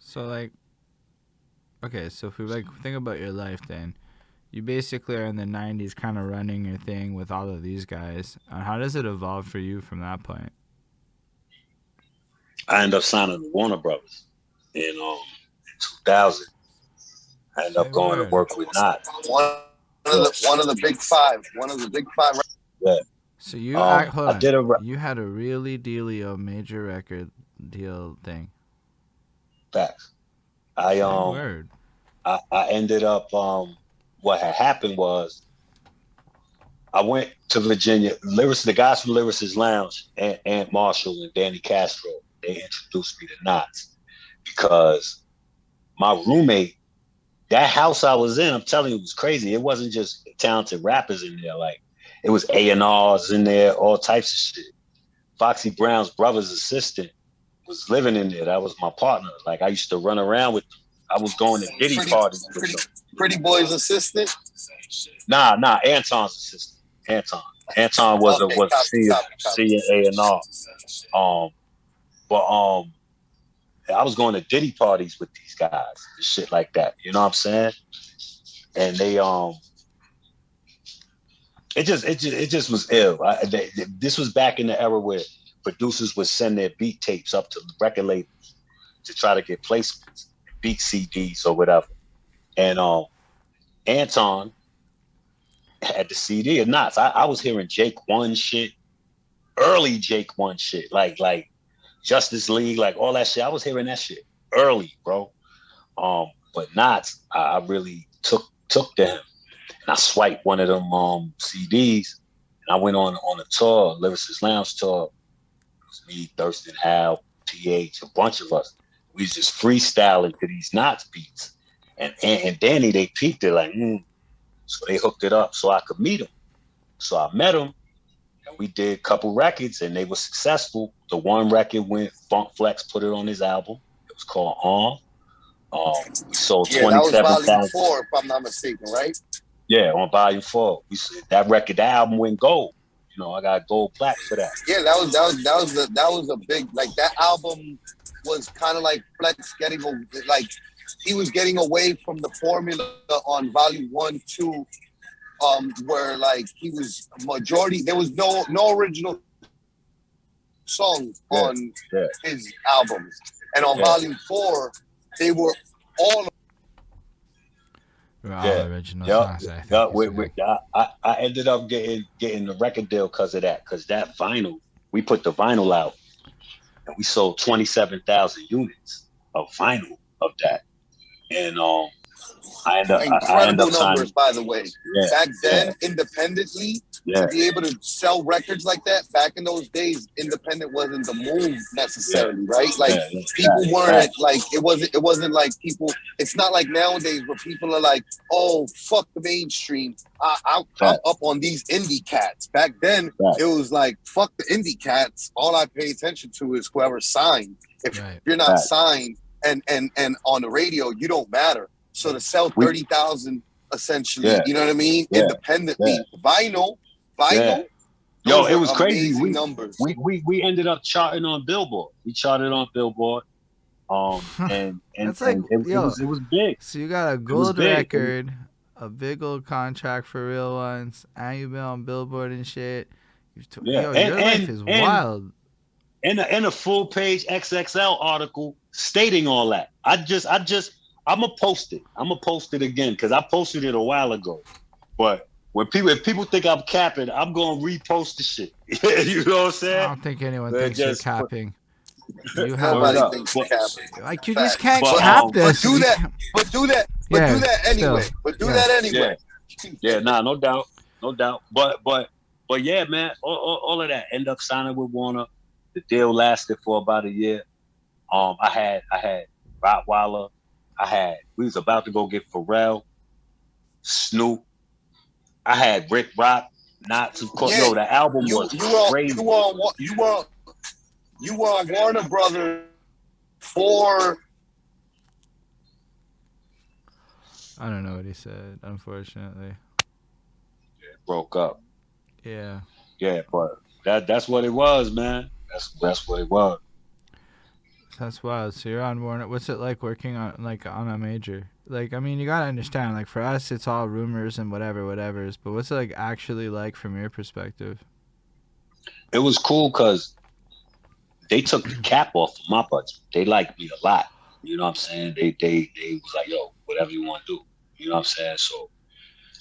So like, okay, so if we like think about your life, then you basically are in the '90s, kind of running your thing with all of these guys. How does it evolve for you from that point? I ended up signing to Warner Brothers in 2000. I ended Say up going to word. work with Not. One of the big five. One of the big five. Yeah. So you act. Hold I on. did a You had a really dealio major record deal thing. facts. I Say word. I ended up what had happened was I went to Virginia. The guys from Lyricist Lounge, Ant Marshall and Danny Castro, they introduced me to Knots because my roommate, that house I was in, I'm telling you, it was crazy. It wasn't just talented rappers in there. Like it was A&Rs in there, all types of shit. Foxy Brown's brother's assistant was living in there. That was my partner. Like I used to run around with them. I was going to Diddy parties with them. Pretty Boy's assistant? Nah, Anton's assistant. Anton was a senior A&R. But I was going to Diddy parties with these guys and shit like that. You know what I'm saying? And they it just was ill. This was back in the era where producers would send their beat tapes up to the record labels to try to get placements, beat CDs or whatever. And Anton had the CD of Knots. I was hearing Jake One shit, early Jake One shit, like Justice League, like all that shit. I was hearing that shit early, bro. But Knots, I really took to him, and I swiped one of them CDs, and I went on a tour, Lyricist Lounge tour. It was me, Thurston Hal, TH, a bunch of us. We was just freestyling to these Knots beats, and Danny, they peeped it like, so they hooked it up so I could meet him. So I met him, and we did a couple records, and they were successful. The one record went, Funk Flex put it on his album. It was called On. We sold 27,000. That was Volume 4, if I'm not mistaken, right? Yeah, on Volume 4. That album went gold. You know, I got gold plaque for that. Yeah, that was a big, like, that album was kind of like Flex he was getting away from the formula on Volume 1, 2, where like he was majority. There was no original songs on his albums, and on Volume 4, they were all original songs. I ended up getting the record deal because of that. Because that vinyl, we put the vinyl out, and we sold 27,000 units of vinyl of that, and I end up signing. Numbers, by the way. Back then, independently, to be able to sell records like that, back in those days, independent wasn't the move necessarily, right? Like people weren't like it wasn't like people. It's not like nowadays where people are like, oh, fuck the mainstream. I'm up on these indie cats. Back then, it was like, fuck the indie cats. All I pay attention to is whoever signed. If you're not signed and on the radio, you don't matter. So to sell 30,000 essentially, you know what I mean? Independently, vinyl. Yo, it was crazy. Numbers. We ended up charting on Billboard. We charted on Billboard. And That's like, it was big. So you got a gold record, a big old contract for Real Ones, and you've been on Billboard and shit. Your life is wild. And a full page XXL article stating all that. I'm gonna post it. I'm gonna post it again because I posted it a while ago. But if people think I'm capping, I'm gonna repost the shit. You know what I'm saying? I don't think anyone thinks you're capping. You have nobody thinks you're capping. Like you just can't cap this. But do that anyway. Yeah, no doubt. But yeah, man, all of that. End up signing with Warner. The deal lasted for about a year. I had Rottweiler. We was about to go get Pharrell, Snoop. I had Rick Rock, Knots, of course. Yo, the album was crazy. You were on Warner Brothers for. I don't know what he said, unfortunately. It broke up. Yeah. Yeah, but that's what it was, man. That's what it was. That's wild. So you're on Warner. What's it like working on a major? Like, I mean, you gotta understand. Like, for us, it's all rumors and whatever's. But what's it like actually like from your perspective? It was cool because they took the cap off of my budget. They liked me a lot. You know what I'm saying? They was like, yo, whatever you want to do. You know what I'm saying? So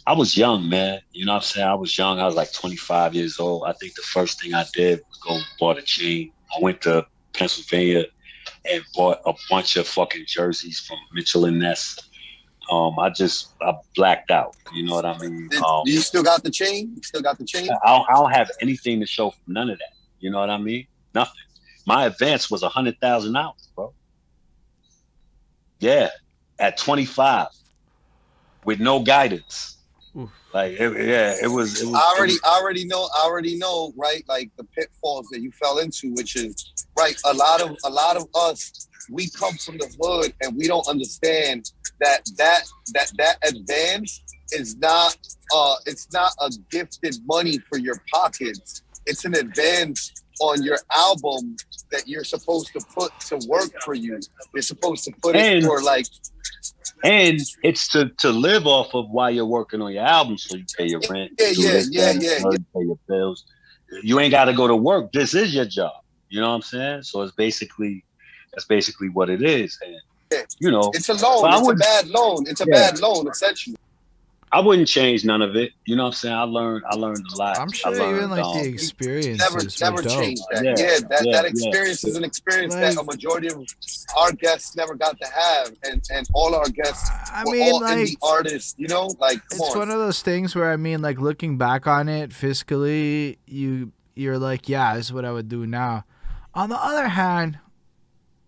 I was young, man. You know what I'm saying? I was young. I was like 25 years old. I think the first thing I did was go bought a chain. I went to Pennsylvania and bought a bunch of fucking jerseys from Mitchell and Ness. I blacked out. You know what I mean? Do you still got the chain? You still got the chain? I don't have anything to show for none of that. You know what I mean? Nothing. My advance was $100,000, bro. Yeah, at 25, with no guidance. Oof. Like, it was. I already know, right? Like the pitfalls that you fell into, which is right. A lot of us, we come from the hood, and we don't understand that advance is not. It's not a gifted money for your pockets. It's an advance on your album that you're supposed to put to work for you. You're supposed to put it for like. And it's to live off of while you're working on your album, so you pay your rent, yeah. Pay your bills. You ain't got to go to work. This is your job. You know what I'm saying? So that's basically what it is. And you know, it's a loan. It's a bad loan. It's a bad loan, essentially. I wouldn't change none of it. You know what I'm saying? I learned a lot. I'm sure even like the experience never changed that. That experience is an experience that a majority of our guests never got to have, and all our guests were all indie artists. You know, like it's one of those things where I mean, like looking back on it fiscally, you're like, yeah, this is what I would do now. On the other hand,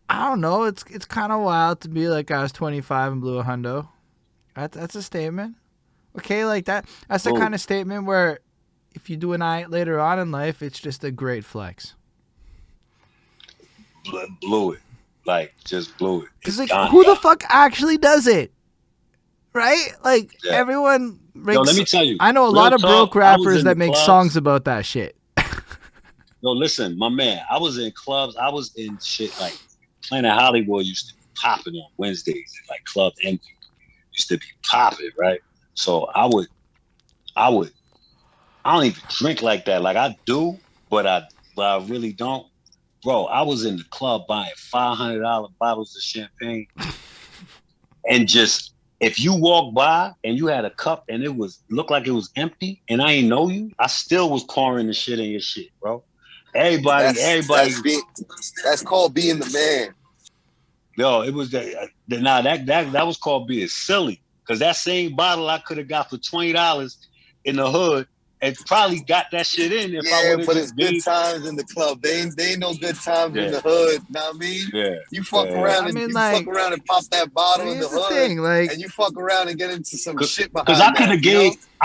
I don't know. It's kind of wild to be like I was 25 and blew a hundo. That's a statement. Okay, like that's the kind of statement where if you do an eye later on in life, it's just a great flex. Blew it. Like, just blew it. Because, like, who the fuck actually does it? Right? Like, everyone... Yo, let me tell you. I know a lot of broke rappers that make songs about that shit. No, listen, my man. I was in clubs. I was in shit like Planet Hollywood used to be popping on Wednesdays. And, like, Club Envy used to be popping, right? So I don't even drink like that. Like I do, but I really don't. Bro, I was in the club buying $500 bottles of champagne. And just, if you walk by and you had a cup and it looked like it was empty and I ain't know you, I still was pouring the shit in your shit, bro. Everybody. That's called being the man. Yo, it was that was called being silly. Because that same bottle I could have got for $20 in the hood and probably got that shit in if I would have. But it's good times in the club. They ain't no good times in the hood. Know what I mean? Yeah. You fuck around and fuck around and pop that bottle in the hood, and you fuck around and get into some shit behind. Because I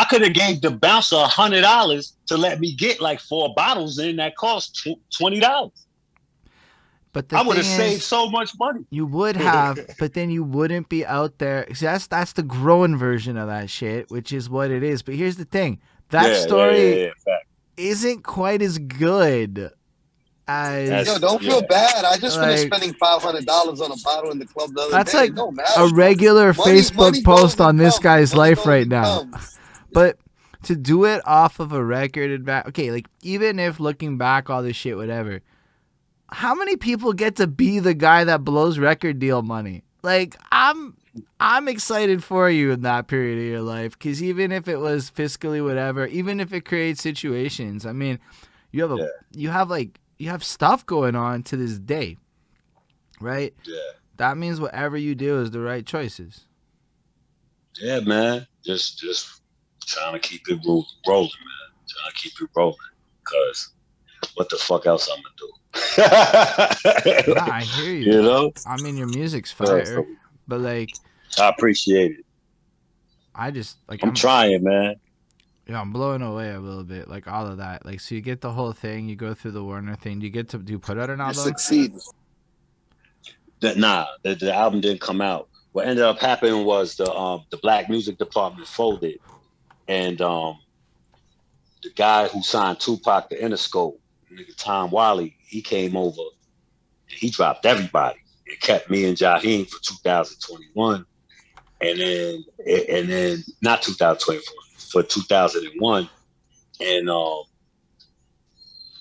could have gave the bouncer $100 to let me get like 4 bottles in that cost $20. But I would have saved so much money. You would have, but then you wouldn't be out there. See, that's the growing version of that shit, which is what it is. But here's the thing. That story isn't quite as good as... Yo, don't feel bad. I just finished spending $500 on a bottle in the club the other day. That's like a regular Facebook post on this guy's life right now. But to do it off of a record... Okay, like, even if looking back, all this shit, whatever... How many people get to be the guy that blows record deal money? Like, I'm excited for you in that period of your life, because even if it was fiscally whatever, even if it creates situations, I mean, you have stuff going on to this day, right? Yeah. That means whatever you do is the right choices. Yeah, man. Just trying to keep it rolling, man. Trying to keep it rolling, because what the fuck else I'm gonna do? Nah, I hear you. You know? I mean, your music's fire, but like, I appreciate it. I just like I'm trying, man. Yeah, I'm blowing away a little bit, like all of that. Like, so you get the whole thing, you go through the Warner thing. Do you put out an album? Succeed. The album didn't come out. What ended up happening was the Black Music Department folded, and the guy who signed Tupac to Interscope, nigga Tom Wiley, he came over He dropped everybody. It kept me and Jaheim for 2021, and then not 2024 for 2001, and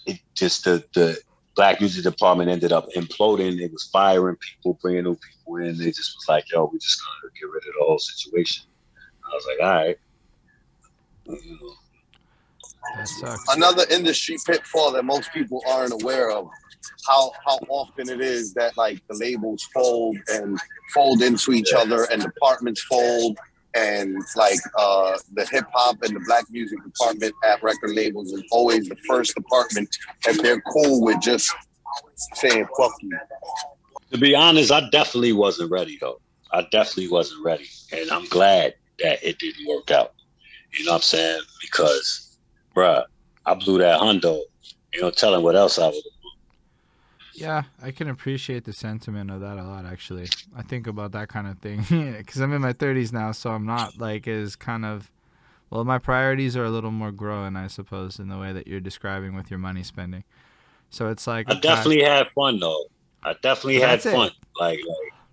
it just the black music department ended up imploding. It was firing people, bringing new people in. They just was like, yo, we just gonna get rid of the whole situation. I was like, all right. That sucks. Another industry pitfall that most people aren't aware of, how often it is that like the labels fold into each other, and departments fold, and like the hip hop and the black music department at record labels is always the first department if they're cool with just saying fuck you. To be honest, I definitely wasn't ready though. I definitely wasn't ready, and I'm glad that it didn't work out. You know what I'm saying? Because, bruh, I blew that hundo. You know, telling what else I would have. Yeah, I can appreciate the sentiment of that a lot, actually. I think about that kind of thing because I'm in my 30s now, so I'm not like as kind of, well, my priorities are a little more growing, I suppose, in the way that you're describing with your money spending. So it's like, I definitely had fun though. I definitely had fun. Like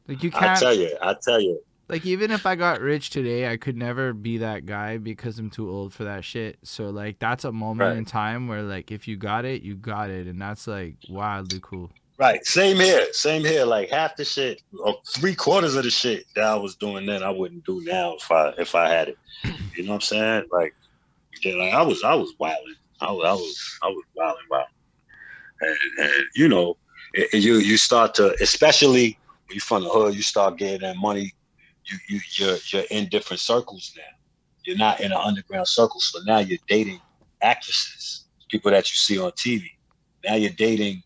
you can't. I tell you. Like, even if I got rich today, I could never be that guy because I'm too old for that shit. So, like, that's a moment in time where, like, if you got it, you got it. And that's, like, wildly cool. Right. Same here. Like, half the shit, or 3/4 of the shit that I was doing then, I wouldn't do now if I had it. You know what I'm saying? Like, yeah, like I was wilding. I was wilding. And you know, you start to, especially when you're from the hood, you start getting that money. You're in different circles now. You're not in an underground circle, so now you're dating actresses, people that you see on TV. Now you're dating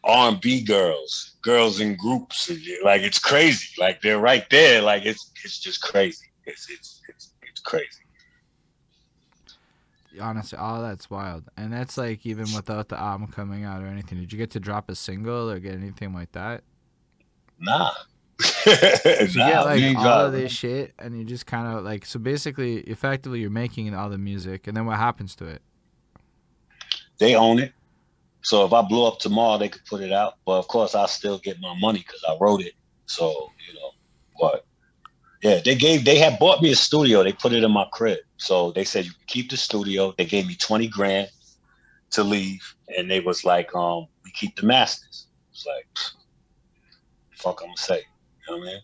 R&B girls in groups, and like it's crazy. Like they're right there. Like it's just crazy. It's crazy. Honestly, all that's wild, and that's like even without the album coming out or anything. Did you get to drop a single or get anything like that? Nah. You get like all of this shit, and you just kind of like, so basically, effectively, you're making all the music, and then what happens to it? They own it. So if I blew up tomorrow, they could put it out. But of course, I still get my money because I wrote it. So you know, but yeah, they had bought me a studio. They put it in my crib. So they said you can keep the studio. They gave me 20 grand to leave, and they was like, we keep the masters. It's like, fuck, I'm gonna say. You know what I mean?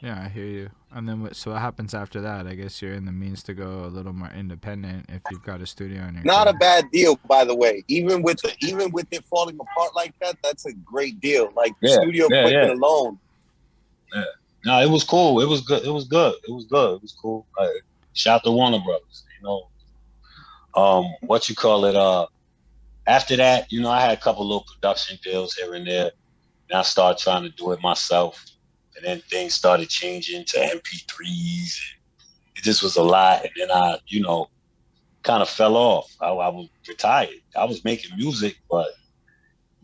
Yeah, I hear you. And then so what happens after that? I guess you're in the means to go a little more independent if you've got a studio in your Not a bad deal, by the way. Even with it falling apart like that, that's a great deal. Like the studio equipment alone. Yeah. No, it was cool. It was good. It was cool. Shout to Warner Brothers. You know, what you call it? After that, you know, I had a couple little production deals here and there. And I started trying to do it myself. And then things started changing to MP3s. It just was a lot. And then I, you know, kind of fell off. I was retired. I was making music, but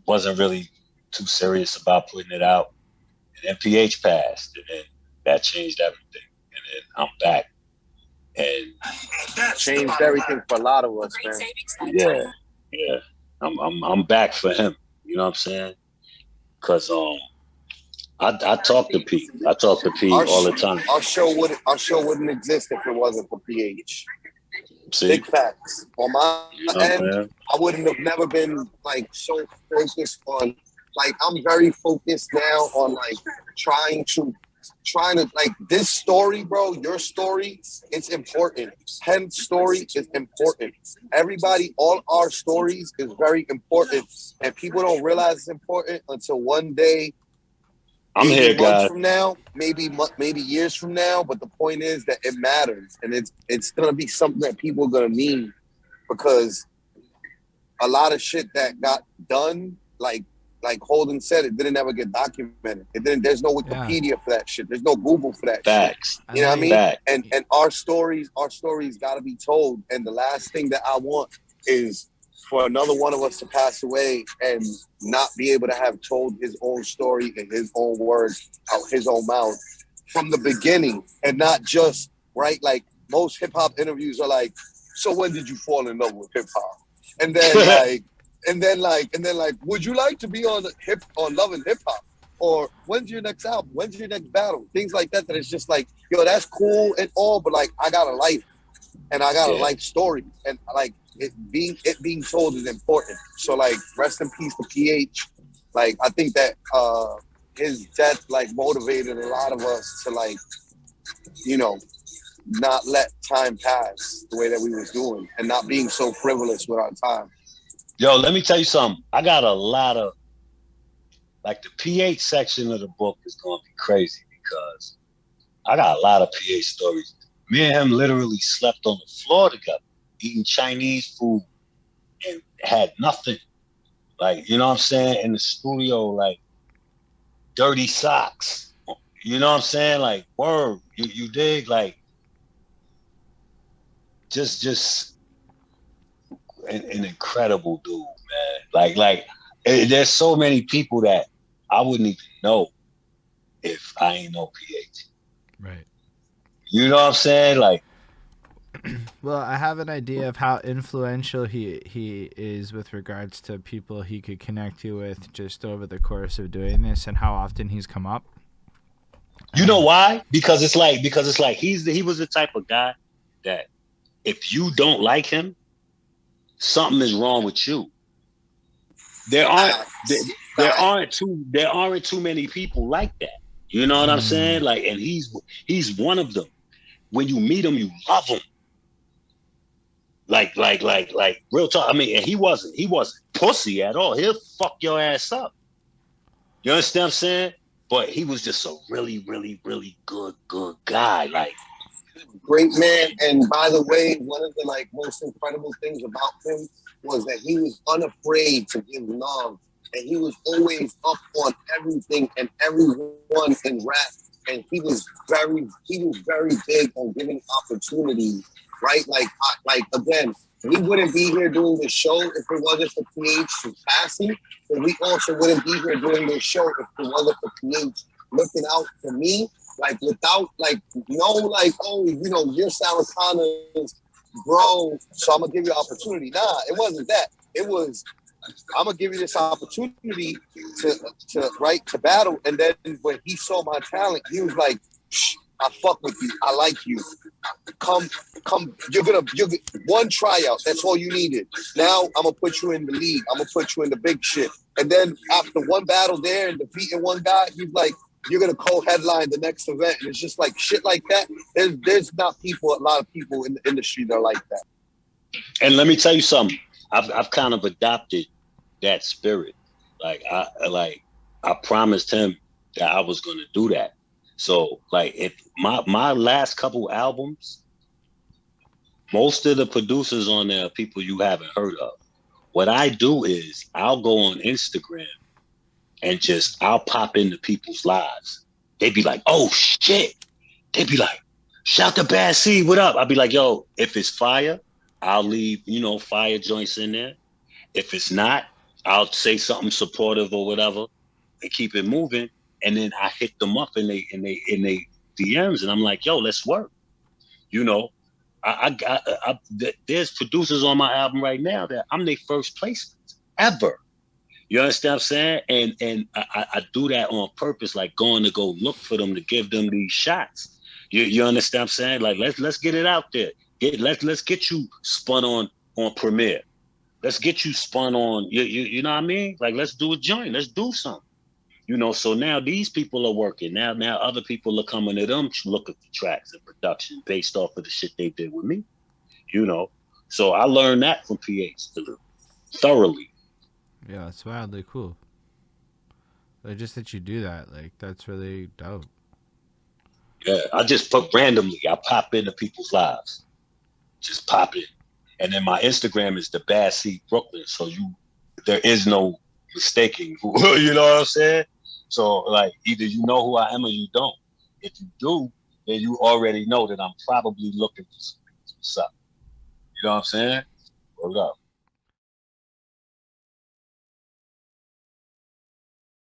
wasn't really too serious about putting it out. And MPH passed, and then that changed everything. And then I'm back. And changed everything for a lot of us, man. Yeah. I'm back for him. You know what I'm saying? Because I talk to Pete. I talk to Pete all the time. Our show wouldn't exist if it wasn't for PH. See? Big facts. On my end, man. I wouldn't have never been like so focused on, like, I'm very focused now on like trying to like this story, bro. Your story, it's important. Pen's story is important. Everybody, all our stories is very important, and people don't realize it's important until one day. I'm here, guys. From now, maybe years from now, but the point is that it matters, and it's gonna be something that people are gonna need, because a lot of shit that got done, like Holden said, it didn't ever get documented. It didn't. There's no Wikipedia for that shit. There's no Google for that Facts. shit. You know what I mean? And our stories got to be told. And the last thing that I want is for another one of us to pass away and not be able to have told his own story in his own words, out his own mouth from the beginning, and not just like most hip hop interviews are like, so when did you fall in love with hip hop? And then like and then like, would you like to be on Love and Hip Hop? Or when's your next album? When's your next battle? Things like that. That it's just like, yo, that's cool and all, but like, I got a life, and I got a life story, and like it being told is important. So like, rest in peace to PH. Like, I think that his death like motivated a lot of us to like, you know, not let time pass the way that we was doing, and not being so frivolous with our time. Yo, let me tell you something. I got a lot of, like, the PH section of the book is going to be crazy because I got a lot of PH stories. Me and him literally slept on the floor together, eating Chinese food, and had nothing. Like, you know what I'm saying? In the studio, like, dirty socks. You know what I'm saying? Like, word. You dig? Like, just an incredible dude, man. Like, there's so many people that I wouldn't even know if I ain't know PH. Right. You know what I'm saying? Like, well, I have an idea of how influential he is with regards to people he could connect you with just over the course of doing this, and how often he's come up. You know why? Because it's like he was the type of guy that if you don't like him, something is wrong with you. There aren't too many people like that. You know what I'm saying? Like, and he's one of them. When you meet him, you love him. Like real talk. I mean, and he wasn't pussy at all. He'll fuck your ass up. You understand what I'm saying? But he was just a really, really, really good guy. Like, great man. And by the way, one of the like most incredible things about him was that he was unafraid to give love, and he was always up on everything and everyone in rap. And he was very big on giving opportunities, right? Like again, we wouldn't be here doing this show if it wasn't for PH passing, but we also wouldn't be here doing this show if it wasn't for PH looking out for me. Like, without like no like, oh, you know, you're Saracana's bro, so I'm gonna give you an opportunity. Nah, it wasn't that. It was, I'm gonna give you this opportunity to battle. And then when he saw my talent, he was like, I fuck with you. I like you. Come. You're one tryout. That's all you needed. Now I'm gonna put you in the league. I'm gonna put you in the big shit. And then after one battle there and defeating one guy, he's like, you're gonna co-headline the next event. And it's just like shit like that. There's not a lot of people in the industry that are like that. And let me tell you something. I've kind of adopted that spirit. Like, I promised him that I was gonna do that. So like, if my last couple albums, most of the producers on there are people you haven't heard of. What I do is I'll go on Instagram and I'll pop into people's lives. They'd be like, oh shit. They'd be like, shout to Bad Seed, what up? I'll be like, yo, if it's fire, I'll leave, fire joints in there. If it's not, I'll say something supportive or whatever and keep it moving. And then I hit them up in they DMs, and I'm like, yo, let's work. There's producers on my album right now that I'm their first placements ever. You understand what I'm saying? And I do that on purpose, like going to go look for them to give them these shots. You understand what I'm saying? Like, let's get it out there. Let's get you spun on Premiere. Let's get you spun on, you know what I mean? Like, let's do a joint. Let's do something. So now these people are working. Now other people are coming to them to look at the tracks and production based off of the shit they did with me. So I learned that from PH thoroughly. Yeah, it's wildly cool. Like, just that you do that, like, that's really dope. Yeah, I just put randomly. I pop into people's lives. Just pop in. And then my Instagram is the Bad Seed Brooklyn. So there is no mistaking who, you know what I'm saying? So like, either you know who I am or you don't. If you do, then you already know that I'm probably looking for some things. What's up? You know what I'm saying? What's up?